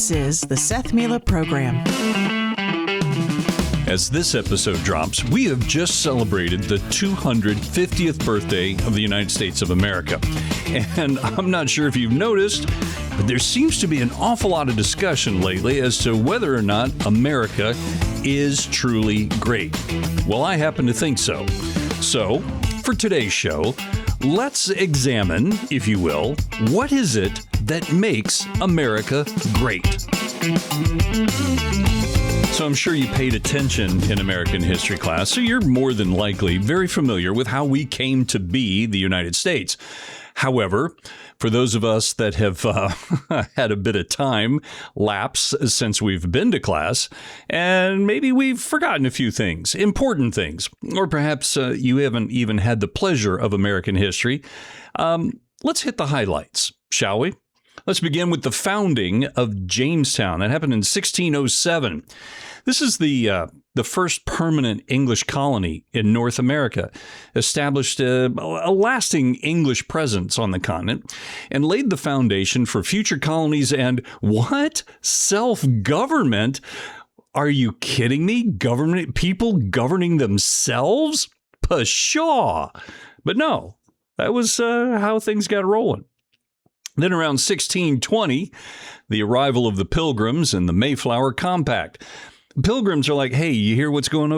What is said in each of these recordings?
This is the Seth Mila Program. As this episode drops, we have just celebrated the 250th birthday of the United States of America. And I'm not sure if you've noticed, but there seems to be an awful lot of discussion lately as to whether or not America is truly great. Well, I happen to think so. So, for today's show, let's examine, if you will, what is it that makes America great? So I'm sure you paid attention in American history class, so you're more than likely very familiar with how we came to be the United States. However, for those of us that have had a bit of time lapse since we've been to class, and maybe we've forgotten a few things, important things, or perhaps you haven't even had the pleasure of American history, let's hit the highlights, shall we? Let's begin with the founding of Jamestown. That happened in 1607. This is the first permanent English colony in North America, established a lasting English presence on the continent, and laid the foundation for future colonies and what? Self-government? Are you kidding me? Government people governing themselves? Pshaw! But no, that was how things got rolling. Then around 1620, the arrival of the Pilgrims and the Mayflower Compact. Pilgrims are like, hey, you hear what's happening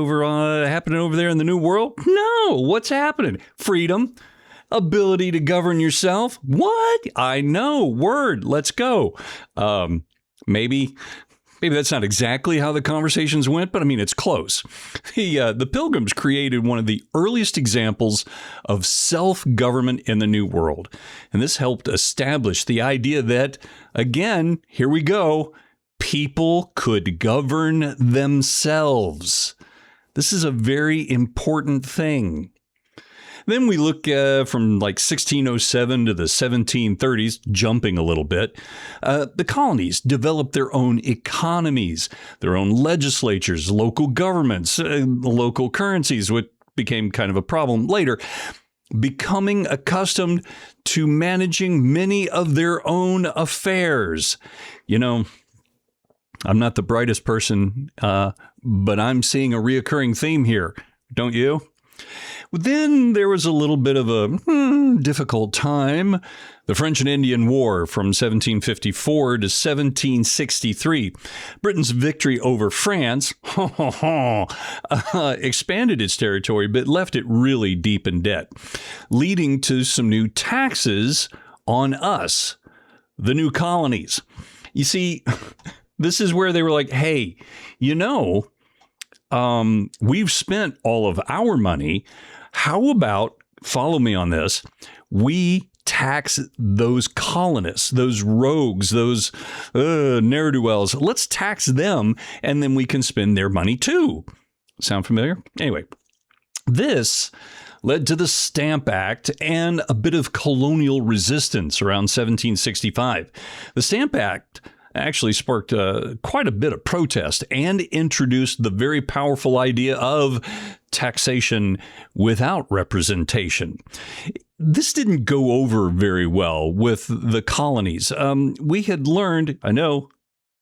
over there in the New World? No, what's happening? Freedom, ability to govern yourself. What? I know, word, let's go. Maybe that's not exactly how the conversations went, but I mean, it's close. The Pilgrims created one of the earliest examples of self-government in the New World. And this helped establish the idea that, again, here we go, people could govern themselves. This is a very important thing. Then we look from like 1607 to the 1730s, jumping a little bit. The colonies developed their own economies, their own legislatures, local governments, local currencies, which became kind of a problem later, becoming accustomed to managing many of their own affairs. You know, I'm not the brightest person, but I'm seeing a reoccurring theme here, don't you? Then there was a little bit of a difficult time. The French and Indian War from 1754 to 1763. Britain's victory over France expanded its territory, but left it really deep in debt, leading to some new taxes on us, the new colonies. You see, this is where they were like, hey, you know, we've spent all of our money. How about, follow me on this, we tax those colonists, those rogues, those ne'er-do-wells. Let's tax them, and then we can spend their money too. Sound familiar? Anyway, this led to the Stamp Act and a bit of colonial resistance around 1765. The Stamp Act actually sparked quite a bit of protest and introduced the very powerful idea of taxation without representation. This didn't go over very well with the colonies. We had learned, I know,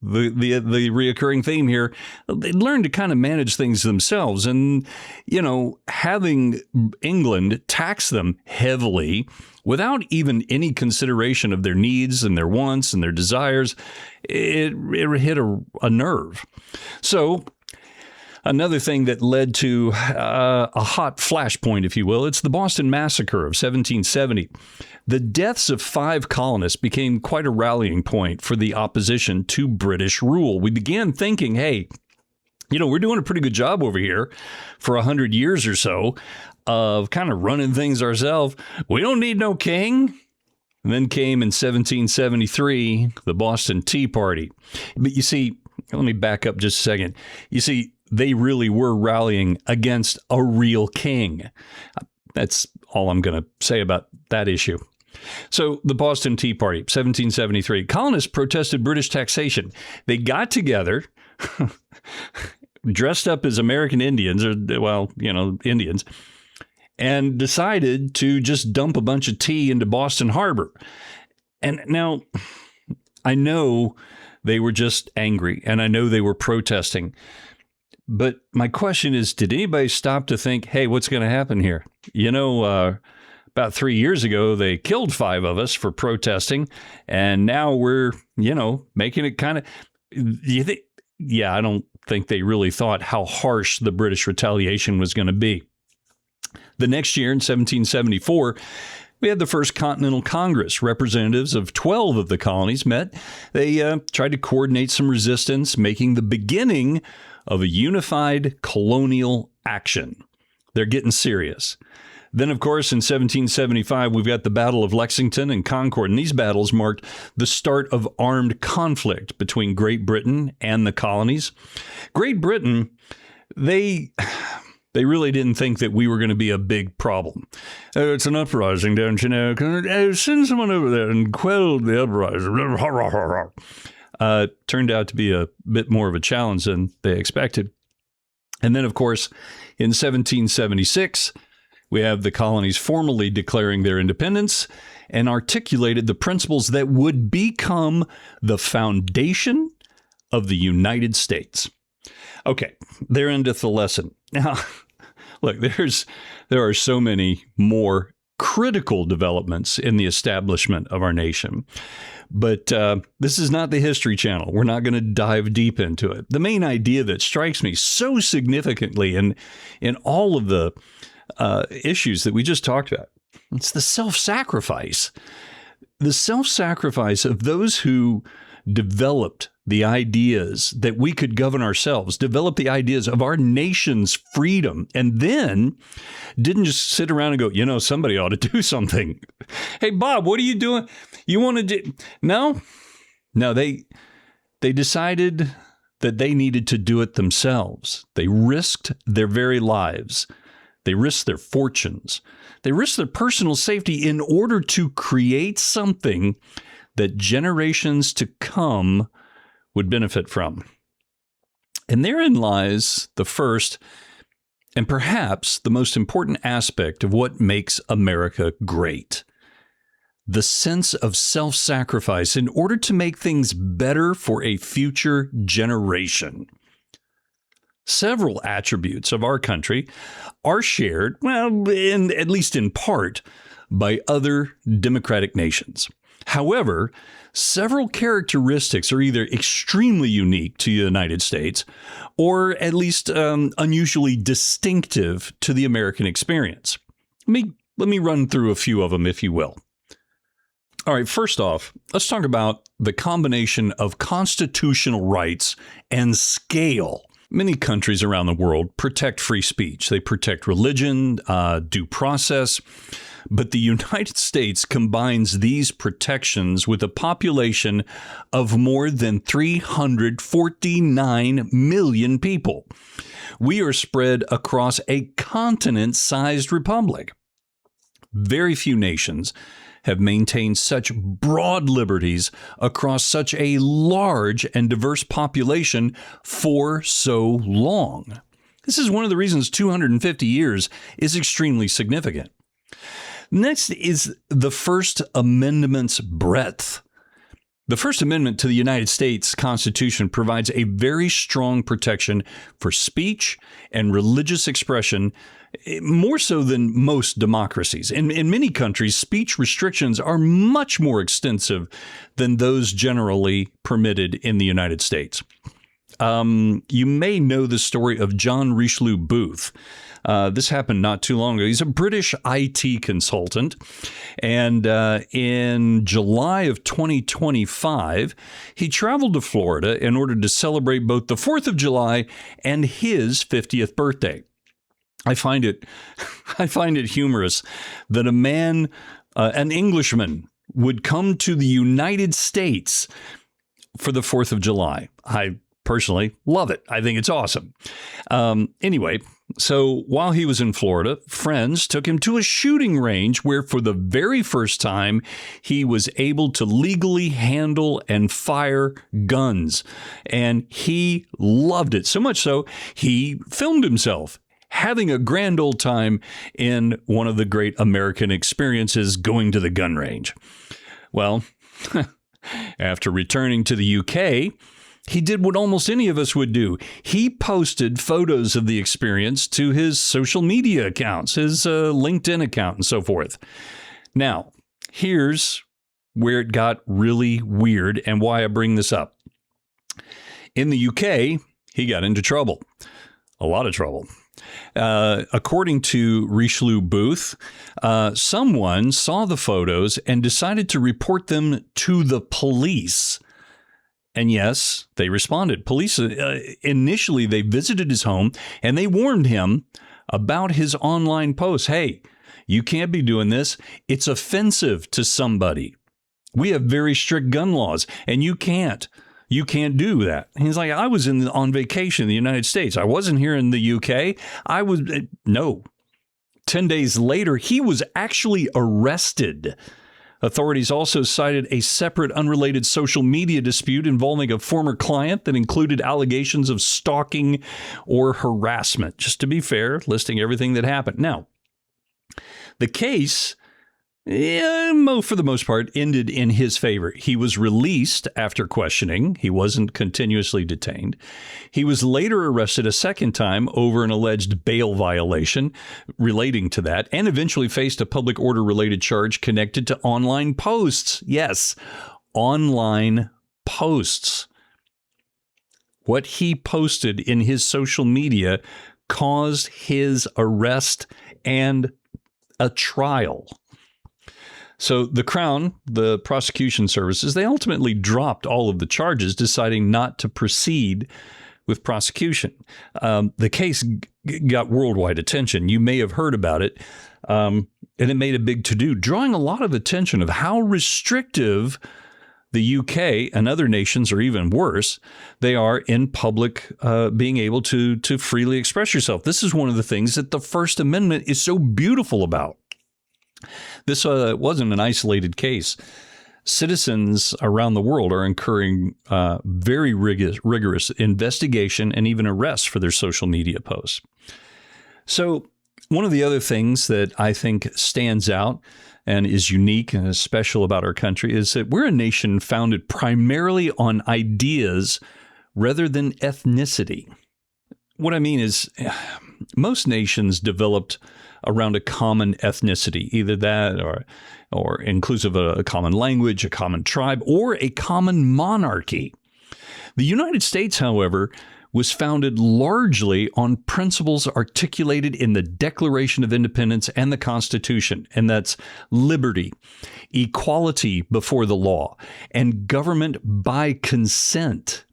the reoccurring theme here, they learned to kind of manage things themselves. And, you know, having England tax them heavily without even any consideration of their needs and their wants and their desires, it hit a nerve. So another thing that led to a hot flashpoint, if you will, it's the Boston Massacre of 1770. The deaths of 5 colonists became quite a rallying point for the opposition to British rule. We began thinking, hey, you know, we're doing a pretty good job over here for 100 years or so of kind of running things ourselves. We don't need no king. And then came in 1773, the Boston Tea Party. But you see, let me back up just a second. You see, they really were rallying against a real king. That's all I'm going to say about that issue. So the Boston Tea Party, 1773. Colonists protested British taxation. They got together, dressed up as American Indians, or, well, you know, Indians, and decided to just dump a bunch of tea into Boston Harbor. And now, I know They were just angry, and I know they were protesting. But my question is, did anybody stop to think, hey, what's going to happen here? About 3 years ago, they killed 5 of us for protesting, and now we're, making it kind of, I don't think they really thought how harsh the British retaliation was going to be. The next year, in 1774, we had the First Continental Congress. Representatives of 12 of the colonies met. They tried to coordinate some resistance, making the beginning of a unified colonial action. They're getting serious. Then, of course, in 1775, we've got the Battle of Lexington and Concord, and these battles marked the start of armed conflict between Great Britain and the colonies. Great Britain, they really didn't think that we were going to be a big problem. It's an uprising, don't you know? Send someone over there and quell the uprising. Turned out to be a bit more of a challenge than they expected. And then, of course, in 1776, we have the colonies formally declaring their independence and articulated the principles that would become the foundation of the United States. Okay, there endeth the lesson. Now, look, there are so many more critical developments in the establishment of our nation. But this is not the History Channel. We're not going to dive deep into it. The main idea that strikes me so significantly in all of the issues that we just talked about, it's the self-sacrifice. The self-sacrifice of those who developed the ideas that we could govern ourselves, developed the ideas of our nation's freedom, and then didn't just sit around and go, somebody ought to do something. Hey, Bob, what are you doing? You want to do? No, they decided that they needed to do it themselves. They risked their very lives. They risked their fortunes. They risked their personal safety in order to create something that generations to come would benefit from. And therein lies the first and perhaps the most important aspect of what makes America great. The sense of self-sacrifice in order to make things better for a future generation. Several attributes of our country are shared, at least in part, by other democratic nations. However, several characteristics are either extremely unique to the United States or at least unusually distinctive to the American experience. Let me run through a few of them, if you will. All right, first off, let's talk about the combination of constitutional rights and scale. Many countries around the world protect free speech. They protect religion, due process. But the United States combines these protections with a population of more than 349 million people. We are spread across a continent-sized republic. Very few nations have maintained such broad liberties across such a large and diverse population for so long. This is one of the reasons 250 years is extremely significant. Next is the First Amendment's breadth. The First Amendment to the United States Constitution provides a very strong protection for speech and religious expression, more so than most democracies. In many countries, speech restrictions are much more extensive than those generally permitted in the United States. You may know the story of John Richelieu Booth. This happened not too long ago. He's a British IT consultant. And in July of 2025, he traveled to Florida in order to celebrate both the 4th of July and his 50th birthday. I find it humorous that a man, an Englishman, would come to the United States for the 4th of July. I personally love it. I think it's awesome. Anyway, so while he was in Florida, friends took him to a shooting range where for the very first time, he was able to legally handle and fire guns. And he loved it so much so he filmed himself having a grand old time in one of the great American experiences, going to the gun range. Well, After returning to the UK, he did what almost any of us would do. He posted photos of the experience to his social media accounts, his LinkedIn account, and so forth. Now, here's where it got really weird and why I bring this up. In the UK, he got into trouble, a lot of trouble. According to Richelieu Booth, someone saw the photos and decided to report them to the police. And yes, they responded. Police, initially, they visited his home and they warned him about his online posts. Hey, you can't be doing this. It's offensive to somebody. We have very strict gun laws and you can't do that. And he's like, I was on vacation in the United States. I wasn't here in the UK. No. 10 days later, he was actually arrested. Authorities also cited a separate unrelated social media dispute involving a former client that included allegations of stalking or harassment. Just to be fair, listing everything that happened. Now, the case, for the most part, ended in his favor. He was released after questioning. He wasn't continuously detained. He was later arrested a second time over an alleged bail violation relating to that, and eventually faced a public order-related charge connected to online posts. Yes, online posts. What he posted in his social media caused his arrest and a trial. So the Crown, the prosecution services, they ultimately dropped all of the charges, deciding not to proceed with prosecution. The case got worldwide attention. You may have heard about it, and it made a big to-do, drawing a lot of attention of how restrictive the UK and other nations, or even worse, they are in public being able to freely express yourself. This is one of the things that the First Amendment is so beautiful about. This wasn't an isolated case. Citizens around the world are incurring very rigorous investigation and even arrests for their social media posts. So one of the other things that I think stands out and is unique and special about our country is that we're a nation founded primarily on ideas rather than ethnicity. What I mean is most nations developed around a common ethnicity, either that or inclusive of a common language, a common tribe, or a common monarchy. The United States, however, was founded largely on principles articulated in the Declaration of Independence and the Constitution, and that's liberty, equality before the law, and government by consent.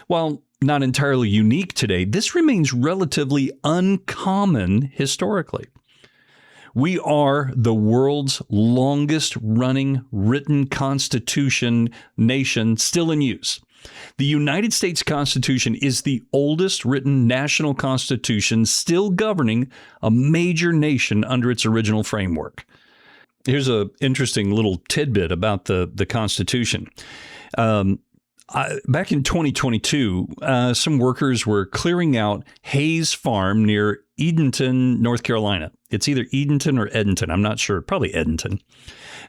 While not entirely unique today, this remains relatively uncommon historically. We are the world's longest running written constitution nation still in use. The United States Constitution is the oldest written national constitution still governing a major nation under its original framework. Here's an interesting little tidbit about the Constitution. Back in 2022, some workers were clearing out Hayes Farm near Edenton, North Carolina. It's either Edenton or Edenton. I'm not sure. Probably Edenton.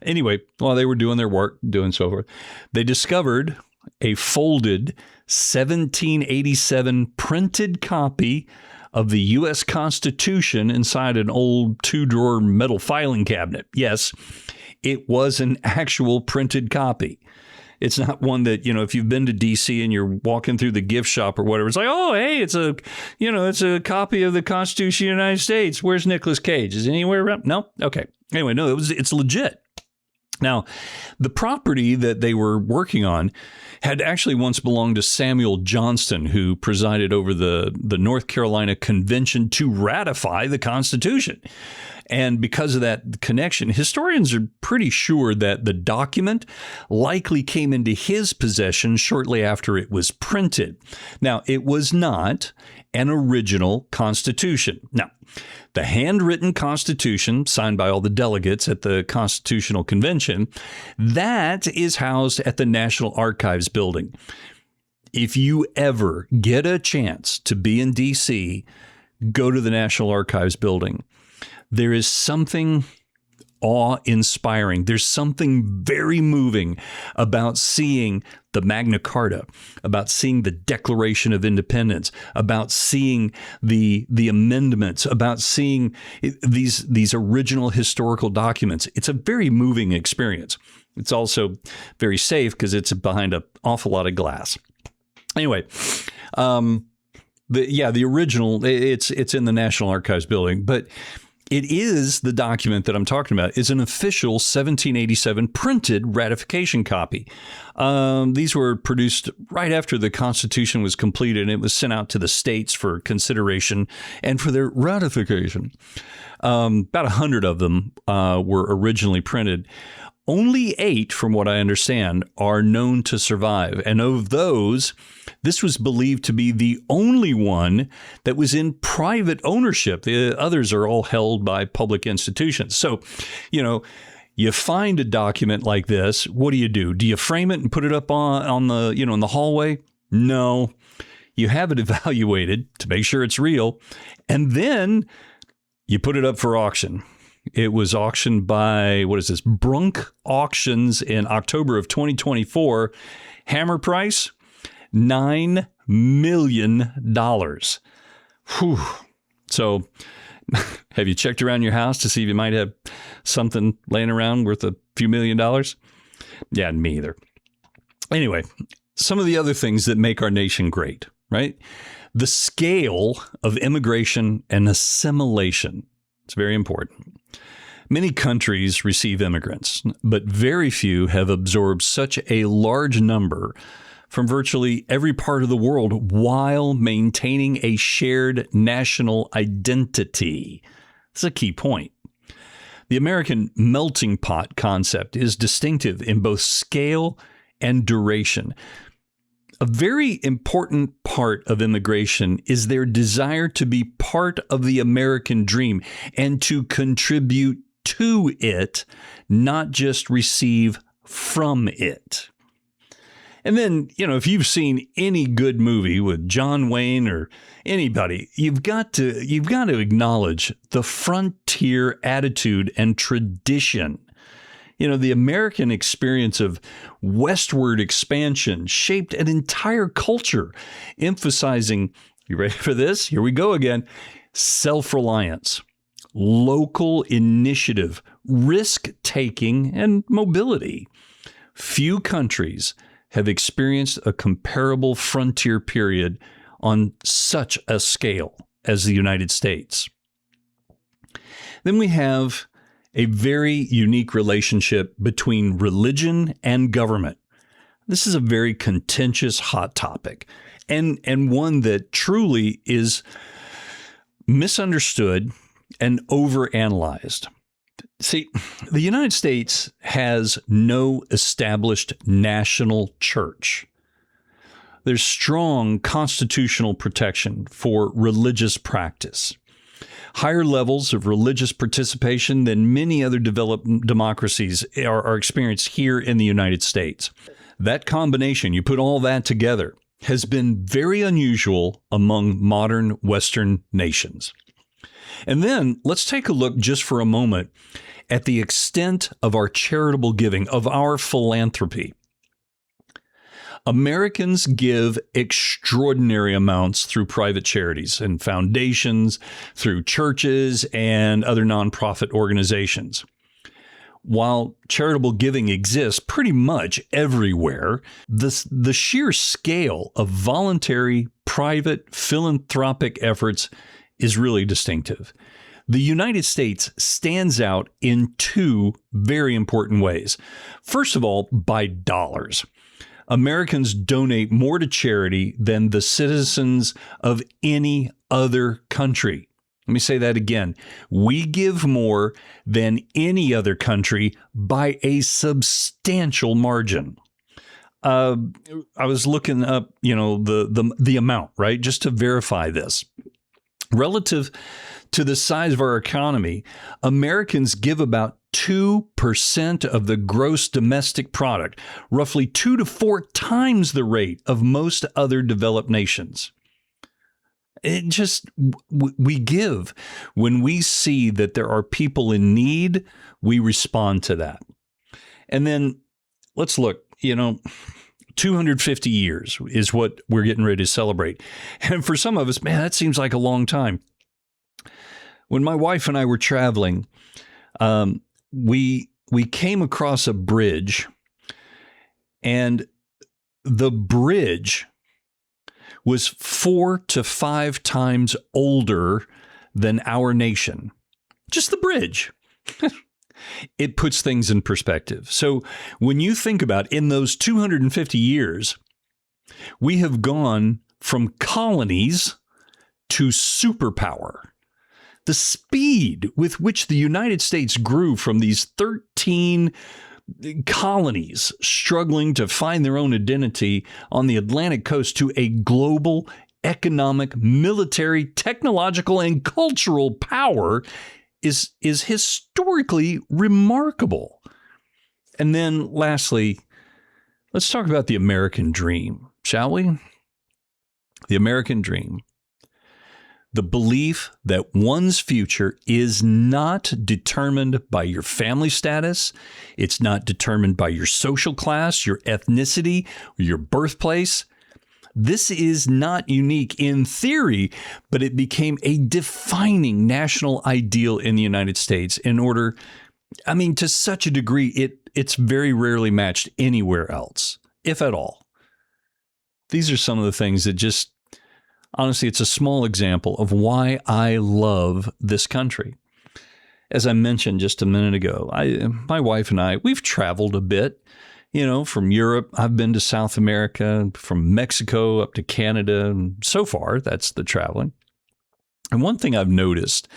Anyway, while they were doing their work, doing so forth, they discovered a folded 1787 printed copy of the U.S. Constitution inside an old 2-drawer metal filing cabinet. Yes, it was an actual printed copy. It's not one that, if you've been to D.C. and you're walking through the gift shop or whatever, it's like, oh, hey, it's a copy of the Constitution of the United States. Where's Nicolas Cage? Is he anywhere around? No? Okay. Anyway, no, it's legit. Now, the property that they were working on had actually once belonged to Samuel Johnston, who presided over the North Carolina Convention to ratify the Constitution. And because of that connection, historians are pretty sure that the document likely came into his possession shortly after it was printed. Now, it was not an original Constitution. Now, the handwritten Constitution signed by all the delegates at the Constitutional Convention, that is housed at the National Archives building. If you ever get a chance to be in D.C., go to the National Archives building. There is something awe-inspiring. There's something very moving about seeing the Magna Carta, about seeing the Declaration of Independence, about seeing the amendments, about seeing these original historical documents. It's a very moving experience. It's also very safe because it's behind an awful lot of glass. Anyway, the original, it's in the National Archives building, but it is the document that I'm talking about is an official 1787 printed ratification copy. These were produced right after the Constitution was completed, and it was sent out to the states for consideration and for their ratification. About 100 of them were originally printed. Only 8, from what I understand, are known to survive. And of those, this was believed to be the only one that was in private ownership. The others are all held by public institutions. So, you find a document like this. What do? Do you frame it and put it up on the, in the hallway? No. You have it evaluated to make sure it's real. And then you put it up for auction. It was auctioned by, Brunk Auctions in October of 2024. Hammer price, $9 million. Whew. So have you checked around your house to see if you might have something laying around worth a few $1 million? Yeah, me either. Anyway, some of the other things that make our nation great, right? The scale of immigration and assimilation. It's very important. Many countries receive immigrants, but very few have absorbed such a large number from virtually every part of the world while maintaining a shared national identity. That's a key point. The American melting pot concept is distinctive in both scale and duration. A very important part of immigration is their desire to be part of the American dream and to contribute to it, not just receive from it. And then, if you've seen any good movie with John Wayne or anybody, you've got to acknowledge the frontier attitude and tradition. The American experience of westward expansion shaped an entire culture, emphasizing, you ready for this? Here we go again, self-reliance, local initiative, risk-taking, and mobility. Few countries have experienced a comparable frontier period on such a scale as the United States. Then we have a very unique relationship between religion and government. This is a very contentious hot topic and one that truly is misunderstood and overanalyzed. See, the United States has no established national church. There's strong constitutional protection for religious practice. Higher levels of religious participation than many other developed democracies are experienced here in the United States. That combination, you put all that together, has been very unusual among modern Western nations. And then let's take a look just for a moment at the extent of our charitable giving, of our philanthropy. Americans give extraordinary amounts through private charities and foundations, through churches and other nonprofit organizations. While charitable giving exists pretty much everywhere, the sheer scale of voluntary, private, philanthropic efforts is really distinctive. The United States stands out in two very important ways. First of all, by dollars. Americans donate more to charity than the citizens of any other country. Let me say that again. We give more than any other country by a substantial margin. I was looking up, the amount, right, just to verify this. Relative to the size of our economy, Americans give about 2% of the gross domestic product, roughly 2 to 4 times the rate of most other developed nations. It just, we give. When we see that there are people in need, we respond to that. And then let's look, 250 years is what we're getting ready to celebrate. And for some of us, man, that seems like a long time. When my wife and I were traveling, we came across a bridge, and the bridge was 4 to 5 times older than our nation. Just the bridge. It puts things in perspective. So when you think about in those 250 years, we have gone from colonies to superpower. The speed with which the United States grew from these 13 colonies struggling to find their own identity on the Atlantic coast to a global economic, military, technological, and cultural power is historically remarkable. And then lastly, let's talk about the American dream, shall we? The American dream. The belief that one's future is not determined by your family status. It's not determined by your social class, your ethnicity, or your birthplace. This is not unique in theory, but it became a defining national ideal in the United States to such a degree, it's very rarely matched anywhere else, if at all. These are some of the things that just, honestly, it's a small example of why I love this country. As I mentioned just a minute ago, my wife and I, we've traveled a bit, from Europe. I've been to South America, from Mexico up to Canada. And so far, that's the traveling. And one thing I've noticed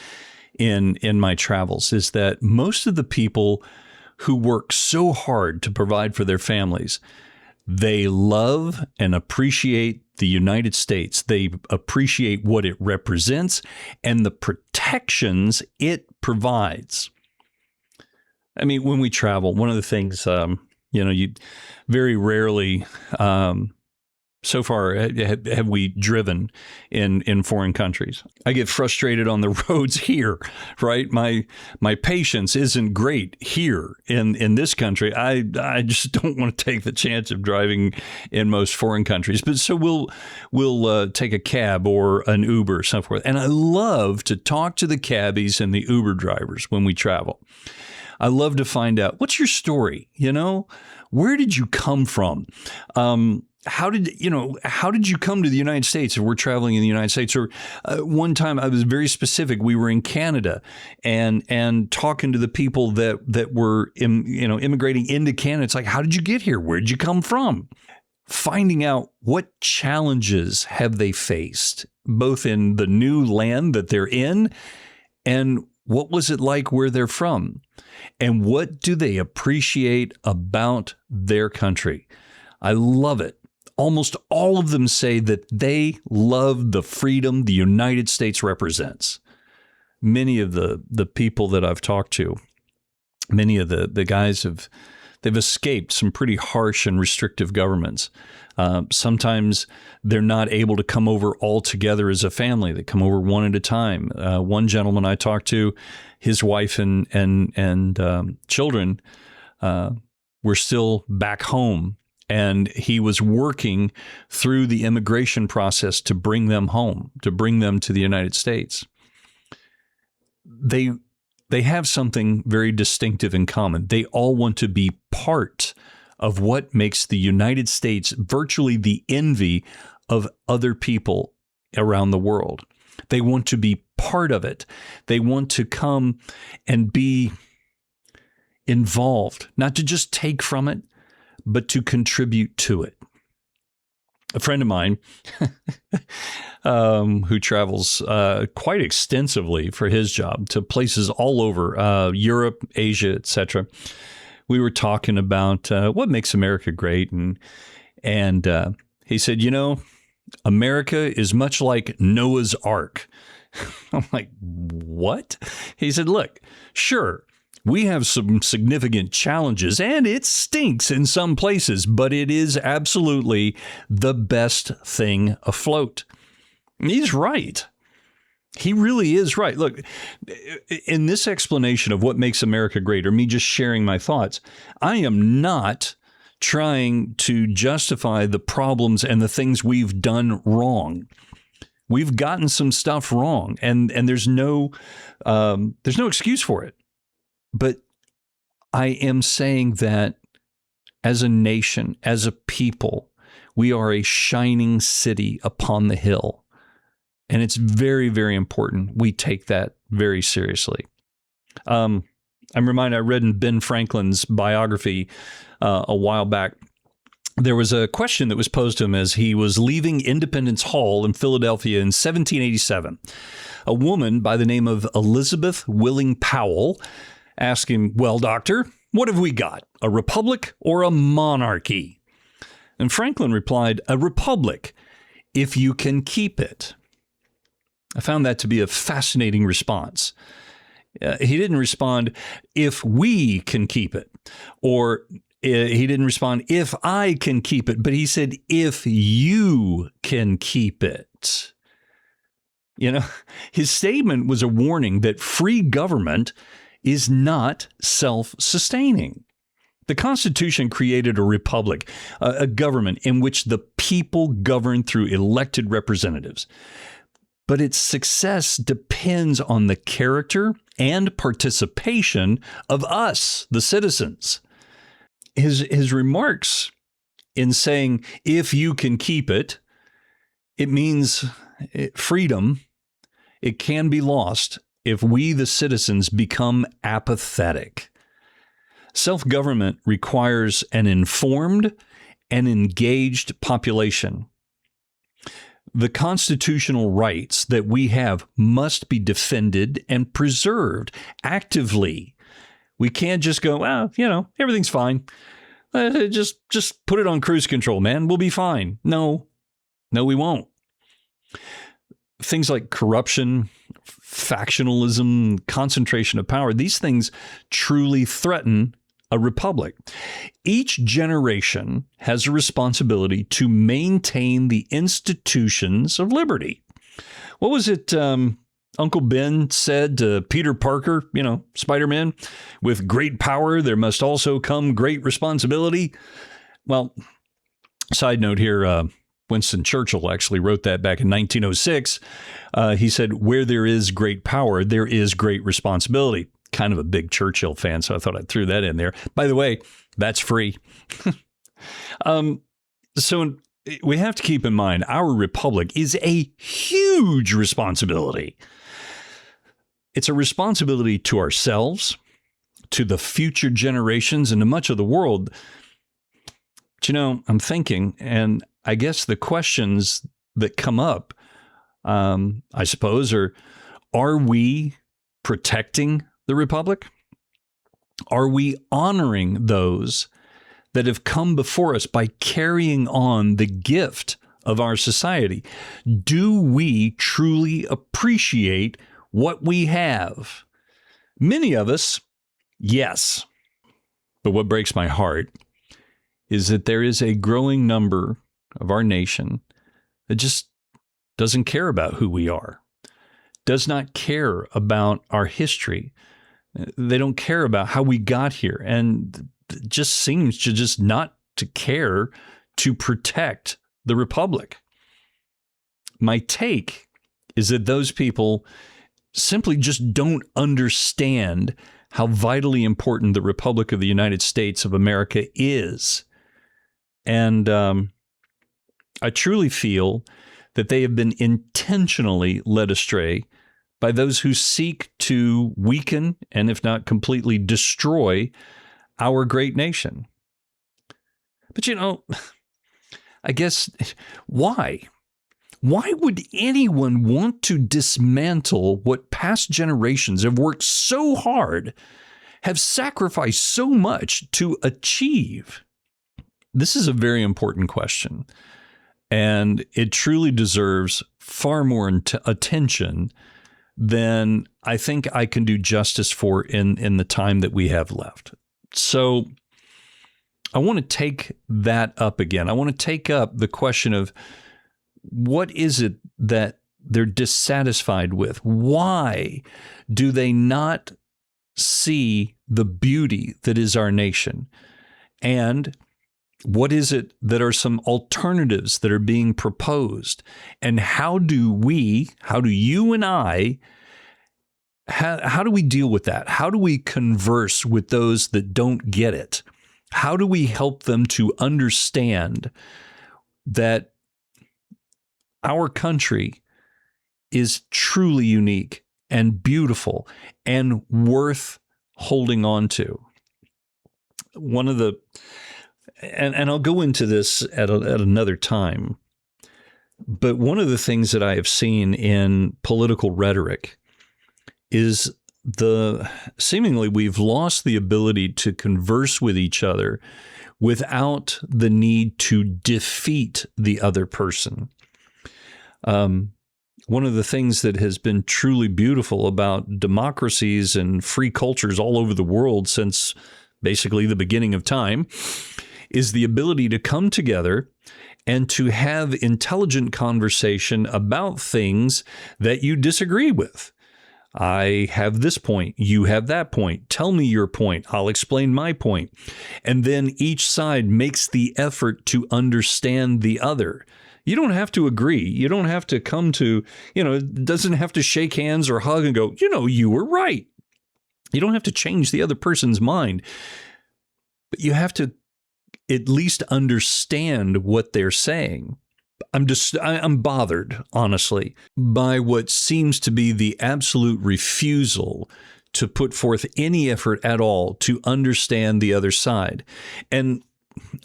in my travels is that most of the people who work so hard to provide for their families, they love and appreciate the United States. They appreciate what it represents and the protections it provides. I mean, when we travel, one of the things, you very rarely, so far, have we driven in foreign countries. I get frustrated on the roads here, right? My patience isn't great here in this country. I just don't want to take the chance of driving in most foreign countries. But so we'll take a cab or an Uber or so forth. And I love to talk to the cabbies and the Uber drivers when we travel. I love to find out, what's your story? Where did you come from? How did you come to the United States if we're traveling in the United States? Or one time I was very specific. We were in Canada and talking to the people that were immigrating into Canada. It's like, how did you get here? Where did you come from? Finding out what challenges have they faced, both in the new land that they're in, and what was it like where they're from? And what do they appreciate about their country? I love it. Almost all of them say that they love the freedom the United States represents. Many of the people that I've talked to, many of the guys they've escaped some pretty harsh and restrictive governments. Sometimes they're not able to come over all together as a family. They come over one at a time. One gentleman I talked to, his wife and children were still back home, and he was working through the immigration process to bring them home, to bring them to the United States. They have something very distinctive in common. They all want to be part of what makes the United States virtually the envy of other people around the world. They want to be part of it. They want to come and be involved, not to just take from it, but to contribute to it. A friend of mine who travels quite extensively for his job to places all over Europe, Asia, etc. We were talking about what makes America great, and he said, America is much like Noah's Ark. I'm like, what? He said, look, sure, we have some significant challenges, and it stinks in some places, but it is absolutely the best thing afloat. He's right. He really is right. Look, in this explanation of what makes America great, or me just sharing my thoughts, I am not trying to justify the problems and the things we've done wrong. We've gotten some stuff wrong, and there's no excuse for it. But I am saying that as a nation, as a people, we are a shining city upon the hill. And it's very, very important we take that very seriously. I'm reminded, I read in Ben Franklin's biography a while back, there was a question that was posed to him as he was leaving Independence Hall in Philadelphia in 1787. A woman by the name of Elizabeth Willing Powell asked him, "Well, doctor, what have we got, a republic or a monarchy?" And Franklin replied, "A republic, if you can keep it." I found that to be a fascinating response. He didn't respond, "If we can keep it," or he didn't respond, "If I can keep it," but he said, "If you can keep it." You know, his statement was a warning that free government is not self-sustaining. The Constitution created a republic, a government in which the people govern through elected representatives. But its success depends on the character and participation of us, the citizens. His remarks in saying, "if you can keep it," it means freedom. It can be lost if we, the citizens, become apathetic. Self-government requires an informed and engaged population. The constitutional rights that we have must be defended and preserved actively. We can't just go, "Well, everything's fine. Just put it on cruise control, man. We'll be fine." No, we won't. Things like corruption, factionalism, concentration of power, these things truly threaten a republic. Each generation has a responsibility to maintain the institutions of liberty. What was it Uncle Ben said to Peter Parker, Spider-Man? "With great power, there must also come great responsibility." Well, side note here, Winston Churchill actually wrote that back in 1906. He said, "Where there is great power, there is great responsibility." Kind of a big Churchill fan, so I thought I'd throw that in there. By the way, that's free. So we have to keep in mind our republic is a huge responsibility. It's a responsibility to ourselves, to the future generations, and to much of the world. But I'm thinking, and I guess the questions that come up, I suppose, are we protecting the republic? Are we honoring those that have come before us by carrying on the gift of our society? Do we truly appreciate what we have? Many of us, yes. But what breaks my heart is that there is a growing number of our nation that just doesn't care about who we are, does not care about our history. They don't care about how we got here, and just seems to just not to care to protect the republic. My take is that those people simply just don't understand how vitally important the Republic of the United States of America is. And I truly feel that they have been intentionally led astray by those who seek to weaken and, if not completely, destroy our great nation. But I guess, why? Why would anyone want to dismantle what past generations have worked so hard, have sacrificed so much to achieve? This is a very important question, and it truly deserves far more attention than I think I can do justice for in the time that we have left. So I want to take that up again. I want to take up the question of what is it that they're dissatisfied with? Why do they not see the beauty that is our nation? And what is it that are some alternatives that are being proposed? And how do you and I, how do we deal with that? How do we converse with those that don't get it? How do we help them to understand that our country is truly unique and beautiful and worth holding on to? One of the, and I'll go into this at another time, but one of the things that I have seen in political rhetoric is seemingly we've lost the ability to converse with each other without the need to defeat the other person. One of the things that has been truly beautiful about democracies and free cultures all over the world since basically the beginning of time is the ability to come together and to have intelligent conversation about things that you disagree with. I have this point, you have that point. Tell me your point. I'll explain my point. And then each side makes the effort to understand the other. You don't have to agree. You don't have to come to, it doesn't have to shake hands or hug and go, you were right. You don't have to change the other person's mind. But you have to at least understand what they're saying. I'm bothered, honestly, by what seems to be the absolute refusal to put forth any effort at all to understand the other side. And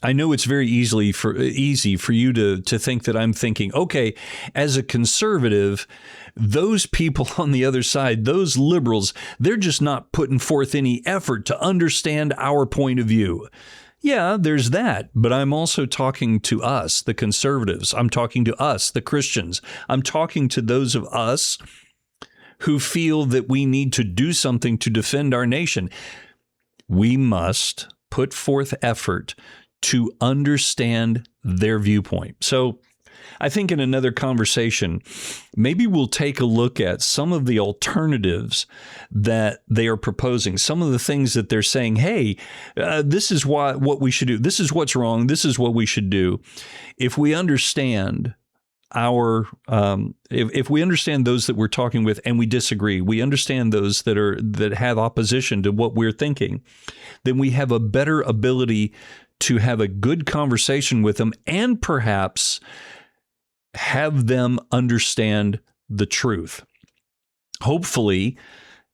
I know it's very easy for you to think that I'm thinking, okay, as a conservative, those people on the other side, those liberals, they're just not putting forth any effort to understand our point of view. Yeah, there's that, but I'm also talking to us, the conservatives. I'm talking to us, the Christians. I'm talking to those of us who feel that we need to do something to defend our nation. We must put forth effort to understand their viewpoint. So I think in another conversation, maybe we'll take a look at some of the alternatives that they are proposing, some of the things that they're saying, hey, this is what we should do. This is what's wrong. This is what we should do. If we understand if we understand those that we're talking with and we disagree, we understand those that have opposition to what we're thinking, then we have a better ability to have a good conversation with them and perhaps have them understand the truth. Hopefully,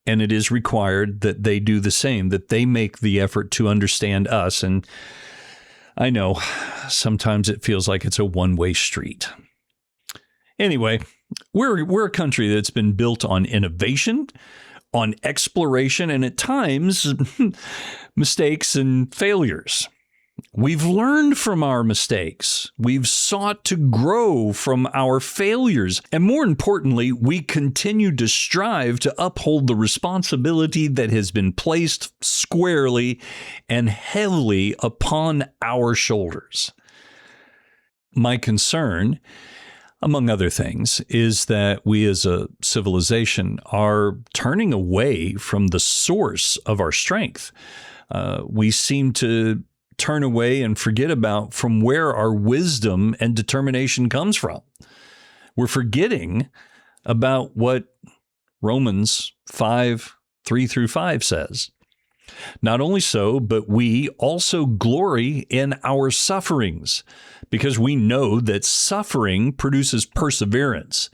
and it is required that they do the same, that they make the effort to understand us. And I know sometimes it feels like it's a one-way street. Anyway, we're a country that's been built on innovation, on exploration, and at times mistakes and failures. We've learned from our mistakes. We've sought to grow from our failures. And more importantly, we continue to strive to uphold the responsibility that has been placed squarely and heavily upon our shoulders. My concern, among other things, is that we as a civilization are turning away from the source of our strength. We seem to turn away and forget about from where our wisdom and determination comes from. We're forgetting about what Romans 5:3-5 says. Not only so, but we also glory in our sufferings, because we know that suffering produces perseverance.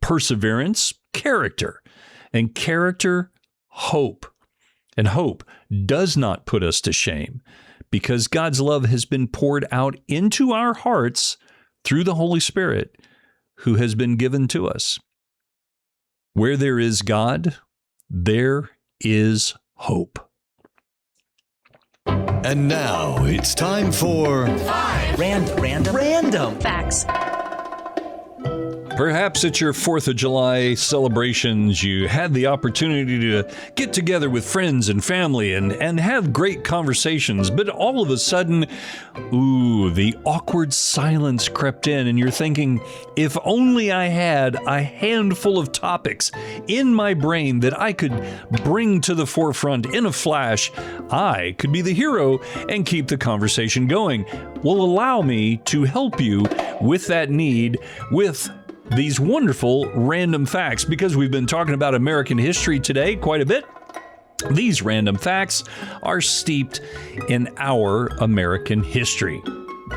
Perseverance, character, and character, hope. And hope does not put us to shame, because God's love has been poured out into our hearts through the Holy Spirit who has been given to us. Where there is God, there is hope. And now it's time for Random Facts. Perhaps at your 4th of July celebrations, you had the opportunity to get together with friends and family and have great conversations, but all of a sudden, the awkward silence crept in, and you're thinking, if only I had a handful of topics in my brain that I could bring to the forefront in a flash, I could be the hero and keep the conversation going. Well, allow me to help you with that need with these wonderful random facts, because we've been talking about American history today quite a bit. These random facts are steeped in our American history.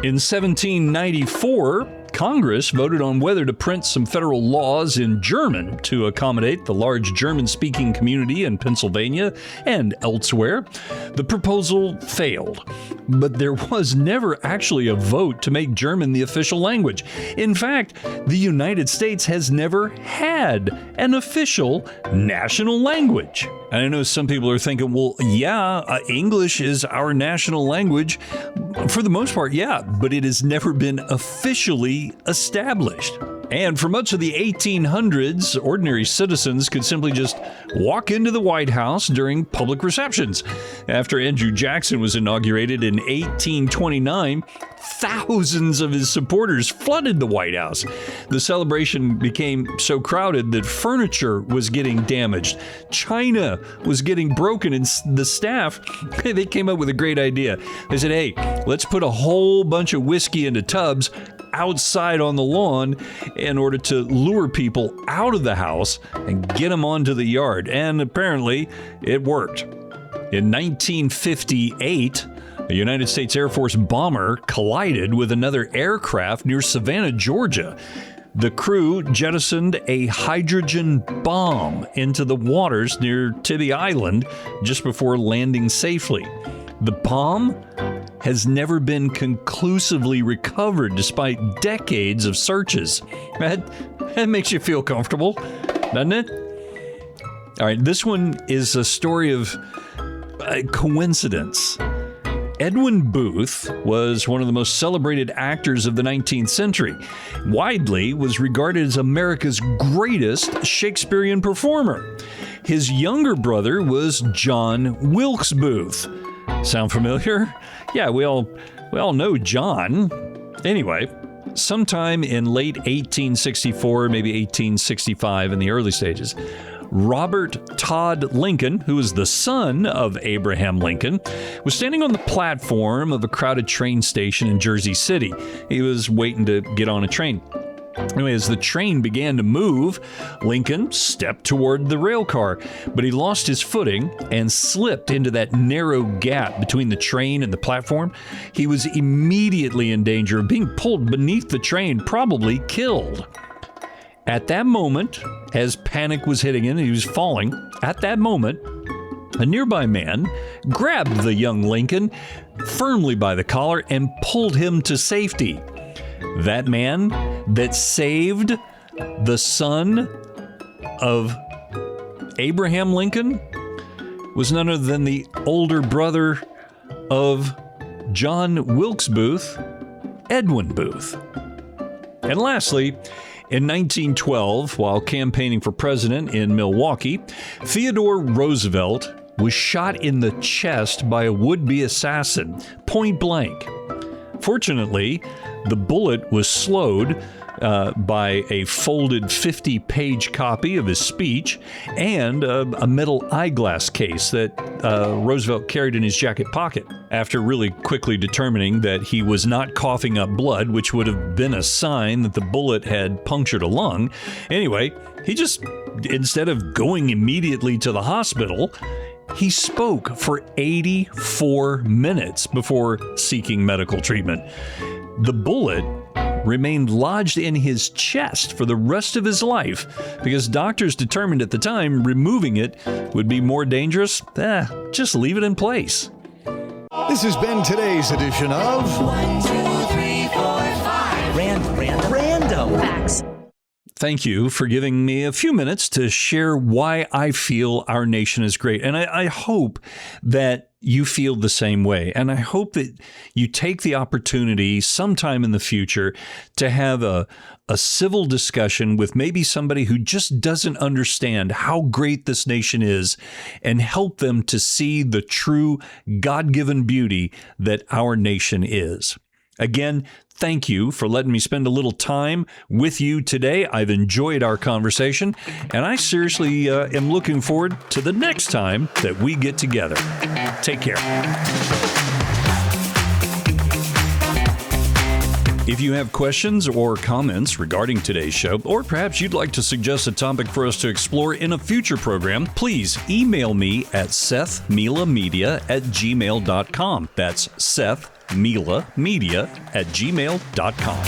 In 1794, Congress voted on whether to print some federal laws in German to accommodate the large German-speaking community in Pennsylvania and elsewhere. The proposal failed, but there was never actually a vote to make German the official language. In fact, the United States has never had an official national language. And I know some people are thinking, well, English is our national language. For the most part, yeah, but it has never been officially established. And for much of the 1800s, ordinary citizens could simply just walk into the White House during public receptions. After Andrew Jackson was inaugurated in 1829, thousands of his supporters flooded the White House. The celebration became so crowded that furniture was getting damaged. China was getting broken, and the staff, they came up with a great idea. They said, hey, let's put a whole bunch of whiskey into tubs outside on the lawn in order to lure people out of the house and get them onto the yard. And apparently it worked. In 1958, a United States Air Force bomber collided with another aircraft near Savannah, Georgia. The crew jettisoned a hydrogen bomb into the waters near Tybee Island just before landing safely. The bomb has never been conclusively recovered despite decades of searches. That makes you feel comfortable, doesn't it? All right, this one is a story of coincidence. Edwin Booth was one of the most celebrated actors of the 19th century. Widely was regarded as America's greatest Shakespearean performer. His younger brother was John Wilkes Booth. Sound familiar? Yeah, we all know John. Anyway, sometime in late 1864, maybe 1865 in the early stages, Robert Todd Lincoln, who was the son of Abraham Lincoln, was standing on the platform of a crowded train station in Jersey City. He was waiting to get on a train. Anyway, as the train began to move, Lincoln stepped toward the rail car, but he lost his footing and slipped into that narrow gap between the train and the platform. He was immediately in danger of being pulled beneath the train, probably killed. At that moment, as panic was hitting him and he was falling, at that moment, a nearby man grabbed the young Lincoln firmly by the collar and pulled him to safety. That man that saved the son of Abraham Lincoln was none other than the older brother of John Wilkes Booth, Edwin Booth. And lastly, in 1912, while campaigning for president in Milwaukee, Theodore Roosevelt was shot in the chest by a would-be assassin, point blank. Fortunately, the bullet was slowed by a folded 50-page copy of his speech and a metal eyeglass case that Roosevelt carried in his jacket pocket. After really quickly determining that he was not coughing up blood, which would have been a sign that the bullet had punctured a lung, anyway, he just, instead of going immediately to the hospital, he spoke for 84 minutes before seeking medical treatment. The bullet remained lodged in his chest for the rest of his life because doctors determined at the time removing it would be more dangerous. Just leave it in place. This has been today's edition of 1, 2, 3, 4, 5. Random facts. Thank you for giving me a few minutes to share why I feel our nation is great. And I hope that you feel the same way. And I hope that you take the opportunity sometime in the future to have a civil discussion with maybe somebody who just doesn't understand how great this nation is and help them to see the true God-given beauty that our nation is. Again, thank you for letting me spend a little time with you today. I've enjoyed our conversation, and I seriously am looking forward to the next time that we get together. Take care. If you have questions or comments regarding today's show, or perhaps you'd like to suggest a topic for us to explore in a future program, please email me at sethmilamedia@gmail.com. That's sethmilamedia@gmail.com.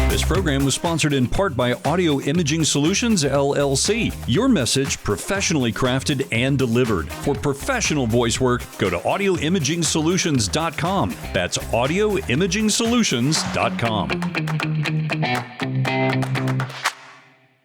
This program was sponsored in part by Audio Imaging Solutions, LLC. Your message professionally crafted and delivered. For professional voice work, go to audioimigingsolutions.com. That's audioimigingsolutions.com.